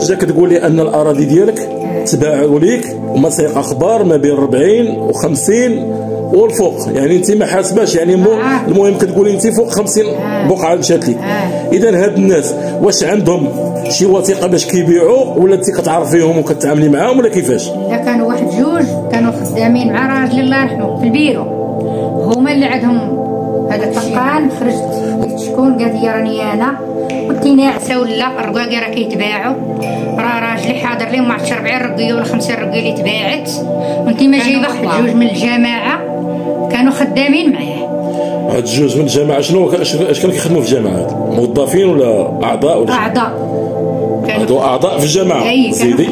جاك تقول لي ان الاراضي ديالك تباعوا ليك ومسائق اخبار ما بين 40 و50 والفوق، يعني انت ما حاسباش، يعني المهم كتقولي انت فوق 50 بقعه مشات لك. اذا هاد الناس واش عندهم شي وثيقه باش كيبيعوا، ولا انت كتعرف فيهم وكتعاملي معاهم، ولا كيفاش؟ لا، كانوا واحد جوج كانوا خدامين مع راجل الله يرحمه في البيرو، هما اللي عندهم هذا الطقان. خرجت شكون؟ قالت لي راني انا. قلت لي ناعسه ولا الرقاقي راه كيتباعوا، راه راجلي حاضر لي ما عرفتش 40 رقيه ولا 50 رقيه اللي تباعت، وانت ما جايبه واحد جوج من الجماعه كانوا خدامين معاه. هاد جوج من الجماعه اش كانوا كيخدموا في الجماعه؟ موظفين ولا اعضاء ولا اعضاء؟ كانوا اعضاء في الجماعه. سيدي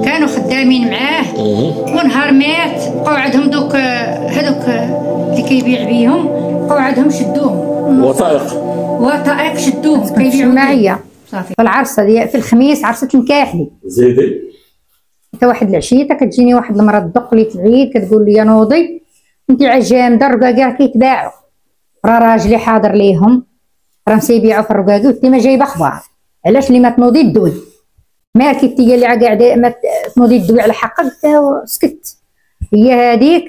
كانوا خدامين معاه. ونهار مات بقاو عندهم دوك هذوك اللي كيبيع بيهم، بقاو عندهم شدوهم وثائق شدوهم كيبيعوا معايا صافي. في العرسه ديال في الخميس، عرسه النكاح لي زيدي، حتى واحد العشيه كتجيني واحد المراه تدق لي في العيد كتقول لي يا نوضي انت عجامده الرقاقي راه كيتباعوا، راه راجلي حاضر ليهم راهم تيبيعوا في الرقاقي وانت ما جايبه اخبار، علاش اللي ما تنوضي تدوي؟ مالك انت اللي قاعده ما تنوضي تدوي على حقك؟ سكت. هي هذيك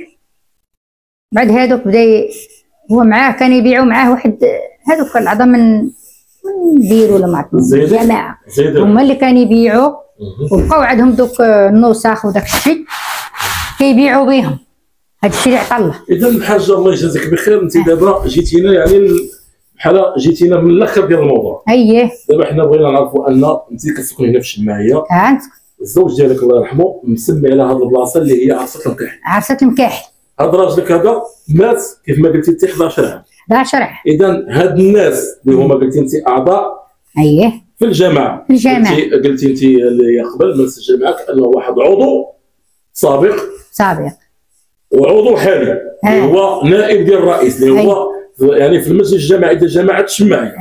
بعد هذوك بدا هو معاه كان يبيعوا معاه واحد هذوك العظام من ديروا ولا ما عرفت جماعه، هما اللي كانوا يبيعوا وبقاو عندهم دوك النسخ وداك الشيء كيبيعوا بهم. هذا الشيء اللي عطا الله. اذا الحاجه الله يجازيك بخير، انت دابا جيتينا يعني بحال جيتينا من الاخر ديال الموضوع. اييه دابا حنا بغينا نعرفوا ان انت كتسكني هنا في الشماعيه، الزوج ديالك الله يرحمه مسمي على هذه البلاصه اللي هي عرسه النكاح. عرسه النكاح. هذا راجلك هذا مات كيف ما قلتي انت 11 عام. 11 عام. اذا هاد الناس اللي هما قلتي انت اعضاء اييه في الجماعه، قلتي انت اللي قبل ما نسجل معك انه واحد عضو سابق وعضو حالي اللي هو نائب ديال الرئيس اللي هو يعني في المجلس الجماعي ديال جماعه الشماعيه.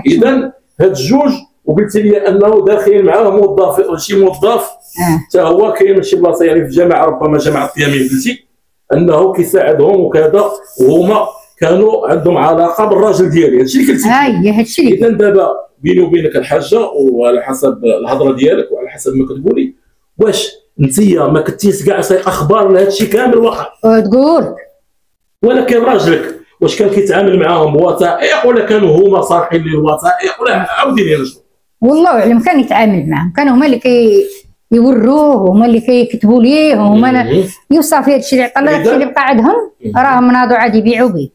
اذا هاد الجوج وقلتي لي انه داخلين معاه موظف، شي موظف حتى هو كاين شي بلاصه يعني في جماعه ربما جماعه الطيامين قلتي انه كيساعدهم وكذا، وهما كانوا عندهم علاقه بالراجل ديالي. هادشي اللي قلتي. هادشي. اذا دابا بيني وبينك الحاجه وعلى حسب الهضره ديالك وعلى حسب ما كتقولي، واش انتيا ما كنتيش كاع سايق اخبار لهذا الشيء كامل واقع؟ تقول ولكن راجلك واش كان كيتعامل معاهم بوثائق ولا كانوا هما صارحين ليه الوثائق ولا عاودي لي شنو؟ والله اعلم كان يتعامل معاهم، كانوا هما اللي يوروه، هما اللي كيكتبوا ليه، هما يوصافي هذا الشيء اللي عطا الله. داك الشيء اللي بقى عندهم راهم ناضوا عاد يبيعوا به.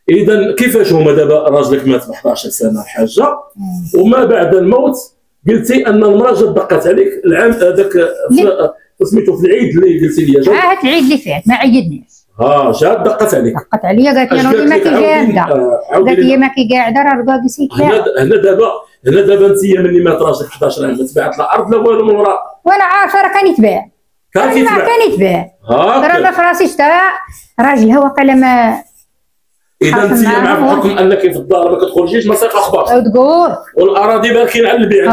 اذا كيفاش هما دابا راجلك مات ب 11 سنه الحاجه، وما بعد الموت قلتي ان المراه جات دقات عليك العام هذاك سميتو في العيد اللي قلتي لي جات. هاد العيد اللي فات ما عيدناش. جات دقات عليك. دقات عليا قالت لي راني ما كي قاعده، قالت لي ما كي قاعده راه رقاقي سيتباع. هنا دابا انت ملي مات راجلك 11 عام ما تباعت لا ارض لا والو من وراء. وانا عارفه راه كان يتباع. كان يتباع. راه في راسي شتا راجلها واقيلا ما. اذا انت مع بحكم انك في الدار ما كتخرجيش ما سايق اخبار. تقول. والاراضي باركين على البيع.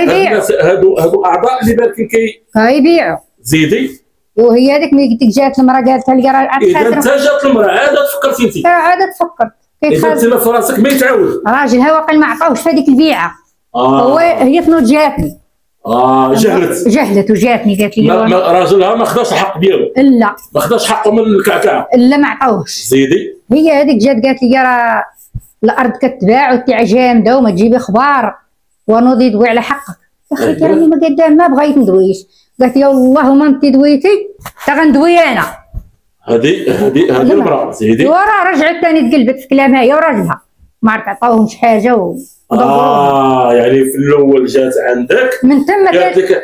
يبيعوا. هادو اعضاء اللي باركين يبيعوا. زيدي. وهي هذيك ملي قلت لك جات المراه قالتها لي راه اذا انت جات المراه عاد تفكرتي انت. عاد تفكرت. اذا انت في راسك ما يتعاود. راجلها واقيلا ما عطاوش في هذيك البيعه. هي تنوض جاتني. جهلت وجاتني قالت لي راجلها ما خداش الحق ديالو. لا ما خداش حقه من الكعكعه. لا ما عطاوش. زيدي. هي هذيك جات قالت لي راه الارض كتباع وانت جامده وما تجيبي اخبار ونوضي دوي على حقك. يا اخي راني ما قدام ما بغيت ندويش. قالت لي والله ما انت دويتي تا غندوي انا. هذه المراه. زيدي. وراه رجعت ثاني تقلبت في كلامها هي وراجلها ما عرفت عطاوهمش حاجه يعني في الاول جات عندك من تما قالت لك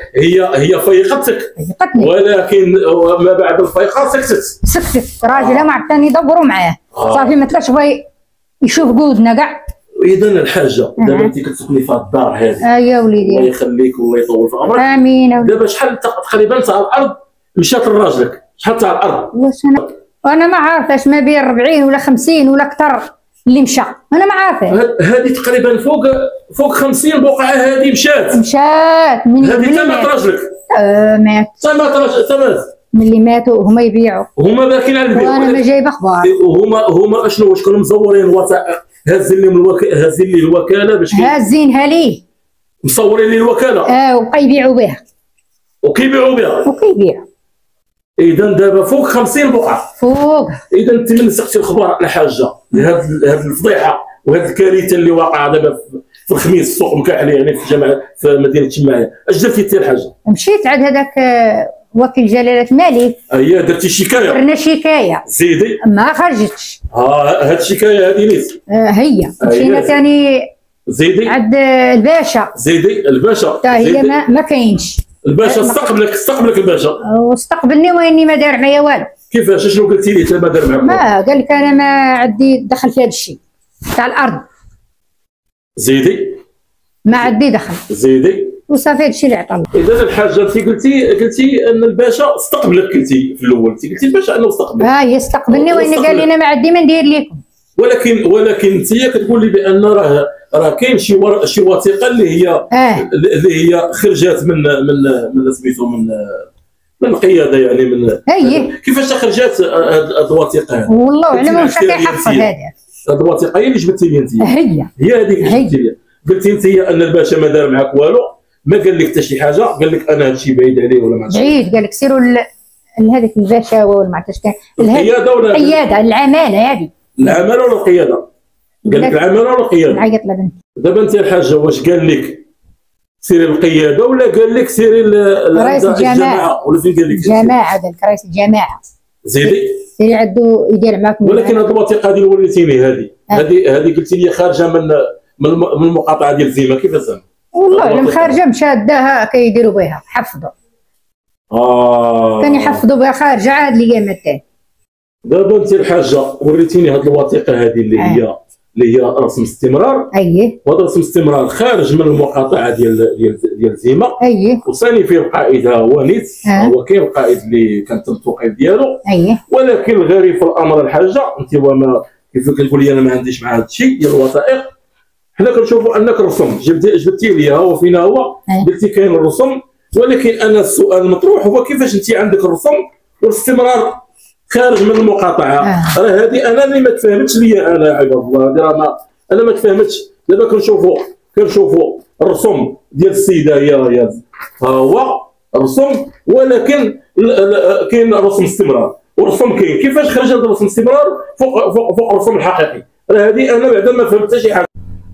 هي فيقتك ولكن ما بعد الفيقه سكتت. راجلها ما عرفت يدوروا معاه صافي ما تلاش بغى يشوف قودنا كاع. اذا الحاجه دابا انت كتسكني في الدار هذه. يا وليدي الله يخليك والله يطول في عمرك. امين. دابا شحال تقريبا تاع الارض مشات لراجلك؟ شحال تاع الارض؟ واش انا ما عارفاش ما بين 40 ولا 50 ولا اكثر اللي مشى انا ما عارفه. هذه تقريبا فوق 50 بقعه هذه مشات من هذه تمات راجلك. مات. تمات ملي ماتوا هما يبيعوا هما باكين على البيع وانا ما جايب اخبار. هما اشنو واش كانوا مزورين وثائق هازين لي الوكاله باش هازينها ليه مصورين لي الوكاله وبقى يبيعوا بها وكيبيعوا. اذا دابا فوق 50 بقعه فوق. اذا انت من سقتي الخبر الحاجه لهذه الفضيحه وهذه الكارثه اللي واقعه دابا في الخميس السوق مكاحلي، يعني في جامعه في مدينه جماعيه. اش درتي انت الحاجه؟ مشيت عند هذاك وكيل جلاله الملك. هي درتي شكايه؟ درنا شكايه. زيدي. ما خرجتش. هاد الشكايه هذه نيت. هي مشينا ثاني. زيدي. عند الباشا. زيدي الباشا. حتى هي ما كاينش. الباشا استقبلك الباشا. واستقبلني واني ما دار معايا والو. كيفاش؟ شنو قلتي ليه ما دار معاك؟ ما قال لك انا ما عندي دخل في هذا الشيء تاع الارض. زيدي. ما عندي دخل. زيدي. وصافي هذا الشيء اللي عطا الله. اذا الحاجه انت قلتي ان الباشا استقبلك، قلتي في الاول قلتي الباشا انه استقبلك. هي استقبلني واني قال لي انا ما عندي ما ندير لكم. ولكن انت كتقول لي بان راه كاين شي وثيقه اللي هي خرجت من سميتو من القياده، يعني من كيفاش خرجت هذه الوثيقه هذه؟ والله اعلم واش كيحفظ هذا. هذه الوثيقه هي اللي جبتي لي انت. هي هذيك اللي جبتي لي. قلتي انت ان الباشا ما دار معك والو، ما قال لك حتى شي حاجه، قال لك انا هذا الشيء بعيد عليه ولا ما عرفتش. بعيد، قال لك سيروا لهذاك الباشا ولا ما عرفتش كان القياده ولا القياده العماله هذه. العماله ولا القياده؟ قال لك العماله ولا القياده؟ نعيط لبنتي. دابا انت الحاجه واش قال لك سيري القياده ولا قال لك سيري رئيس الجماعه ولا فين قال لك؟ الجماعه ذاك رئيس الجماعه. زيدي. سيري عندو يدير معاك. ولكن هذه الوثيقه اللي وريتيني هذه قلتي لي خارجه من المقاطعه ديال زيما، كيفاش زعما؟ والله علم خارجه مشاداها كيديروا بها حفظوا. كان يحفظوا بها خارجه عاد اللي قامت تاعي. دابا انت الحاجه وريتيني هذه الوثيقه هذه اللي هي رسم استمرار. وهذا رسم استمرار خارج من المقاطعه ديال زيما. وثاني فيه القائد هو نيت. هو كاين القائد اللي كان تم التوقيف ديالو. ولكن الغريب في الامر الحاجه انت وما كيف كتقول لي انا ما عنديش مع هذا الشيء ديال الوثائق. حنا كنشوفوا انك الرسم جبتي لي هو فين هو، قلتي كاين الرسم، ولكن انا السؤال المطروح هو كيفاش انت عندك الرسم والاستمرار خارج من المقاطعه؟ راه هذه انا اللي ما تفهمتش ليا انا عباد الله، هذه انا ما تفهمتش. دابا كنشوفوا الرسم ديال السيده هي ها هو الرسم، ولكن كاين رسم استمرار والرسم كاين. كيفاش خرج هذا الرسم استمرار فوق الرسم الحقيقي؟ راه هذه انا بعدا ما فهمت حتى شي حاجه.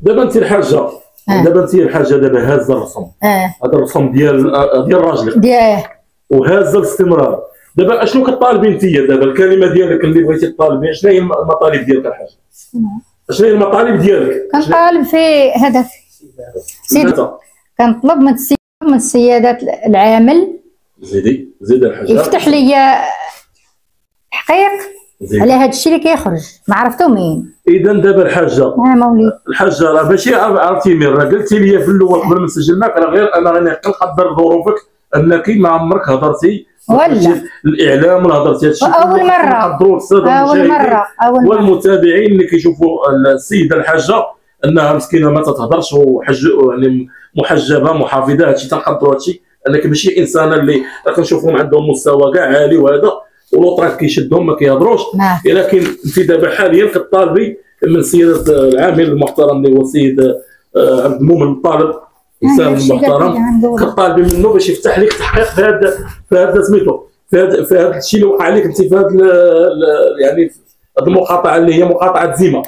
دابا انت الحاجه دابا هازه الرسم. هذا الرسم ديال راجلك وهازه الاستمرار. دابا اشنو كطالبين انت دابا؟ الكلمه ديالك اللي بغيتي تطالبي، شنو هي المطالب ديالك الحاجه؟ شنو هي المطالب ديالك؟ كنطالب في هذا كنطلب من السيادات العامل. زيد الحاجه يفتح لي تحقيق على هذا الشيء اللي كيخرج، ما عرفتو مين. اذا دابا الحاجه مولي الحاجه راه ماشي عرفتي مين، راه قلتي لي في الاول قبل ما نسجل معك، راه غير انا راني كنقدر ظروفك انك ما عمرك هضرتي ولا الاعلام ولا هضرتي هادشي اول مره والمتابعين اللي كيشوفوا السيده الحاجه انها مسكينه ما تتهضرش يعني محجبه محافظه، هادشي تنقدروا هادشي، انك ماشي انسانه اللي كنشوفوهم عندهم مستوى كاع عالي وهذا ولوطراك كيشدهم ما كيهضروش. لكن انت دابا حاليا كطالبي من سياده العامل المحترم اللي هو السيد عبد المؤمن الطالب، انسان محترم، كطالبي منه باش يفتح لك تحقيق في هذا سميتو في هذا الشيء اللي وقع لك انت في هذا يعني هذه المقاطعه اللي هي مقاطعه زيما.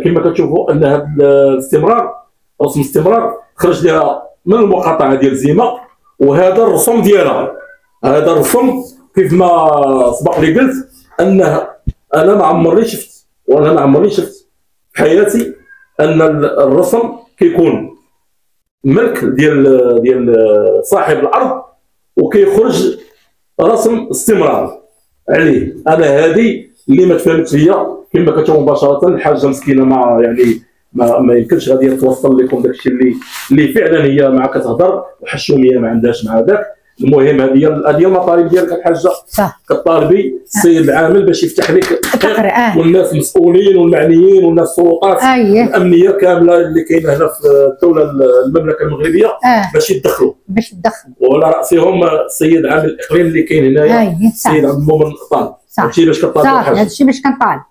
كما كتشوفوا ان هذا الاستمرار رسم استمرار خرج لها من المقاطعه ديال زيما، وهذا الرسم ديالها. هذا الرسم كيف ما سبق لي قلت انه انا ما عمرني شفت في حياتي ان الرسم كيكون ملك ديال صاحب الارض وكيخرج رسم استمرار عليه. انا هذه اللي ما تفهمتش ليا. كما كتشوفوا مباشره الحاجه مسكينه ما يمكنش غادي توصل لكم داكشي اللي فعلا هي معك كتهضر وحشوميه ما عندهاش مع هذاك. المهم هذه المطالب ديالك الحاجه، كطالبي السيد العامل باش يفتح لك والناس المسؤولين والمعنيين والناس السلطات الامنيه كامله اللي كاينه هنا في الدوله المملكه المغربيه باش يتدخلوا وعلى راسهم السيد عامل الاقليم اللي كاين هنايا السيد عبد المؤمن الطالب. هادشي باش كطالب هادشي باش كنطالب.